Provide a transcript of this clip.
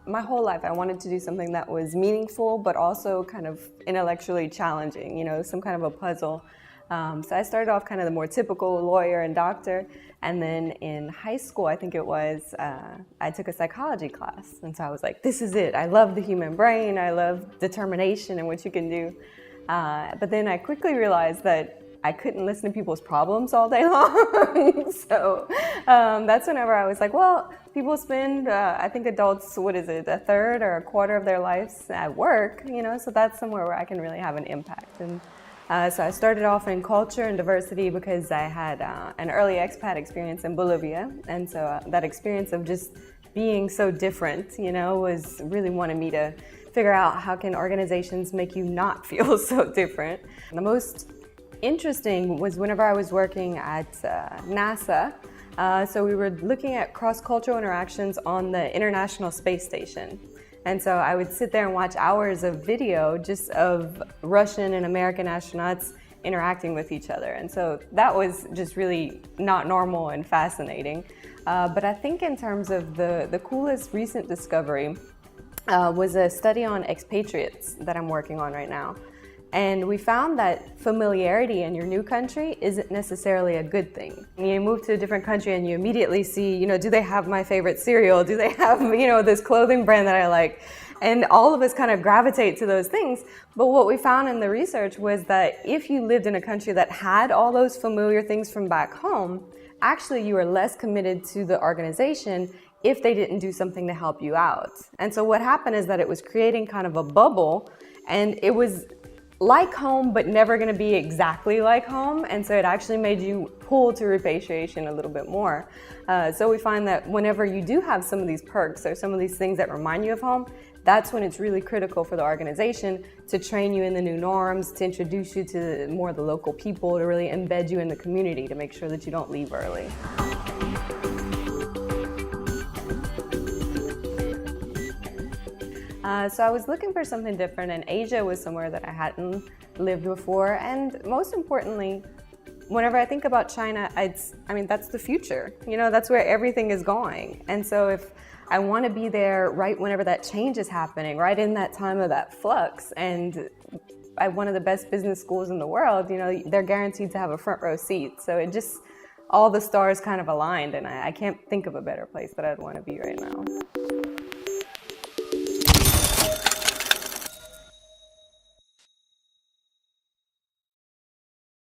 My whole life I wanted to do something that was meaningful but also kind of intellectually challenging, some kind of a puzzle. So I started off kind of the more typical lawyer and doctor, and then in high school, I think it was, I took a psychology class, and so I was like, this is it. I love the human brain, I love determination and what you can do. But then I quickly realized that I couldn't listen to people's problems all day long. So that's whenever I was like, well, people spend, I think adults, a third or a quarter of their lives at work, so that's somewhere where I can really have an impact. And so I started off in culture and diversity because I had an early expat experience in Bolivia. And so that experience of just being so different, was really wanting me to figure out how can organizations make you not feel so different. The most interesting was whenever I was working at NASA. So we were looking at cross-cultural interactions on the International Space Station. And so I would sit there and watch hours of video just of Russian and American astronauts interacting with each other. And so that was just really not normal and fascinating. But I think in terms of the coolest recent discovery was a study on expatriates that I'm working on right now. And we found that familiarity in your new country isn't necessarily a good thing. You move to a different country and you immediately see, do they have my favorite cereal? Do they have, this clothing brand that I like? And all of us kind of gravitate to those things. But what we found in the research was that if you lived in a country that had all those familiar things from back home, actually you were less committed to the organization if they didn't do something to help you out. And so what happened is that it was creating kind of a bubble, and it was like home, but never going to be exactly like home. And so it actually made you pull to repatriation a little bit more. So we find that whenever you do have some of these perks or some of these things that remind you of home, that's when it's really critical for the organization to train you in the new norms, to introduce you to more of the local people, to really embed you in the community, to make sure that you don't leave early. So I was looking for something different, and Asia was somewhere that I hadn't lived before. And most importantly, whenever I think about China, that's the future. That's where everything is going. And so if I want to be there right whenever that change is happening, right in that time of that flux, and at one of the best business schools in the world, they're guaranteed to have a front row seat. So it just, all the stars kind of aligned, and I can't think of a better place that I'd want to be right now.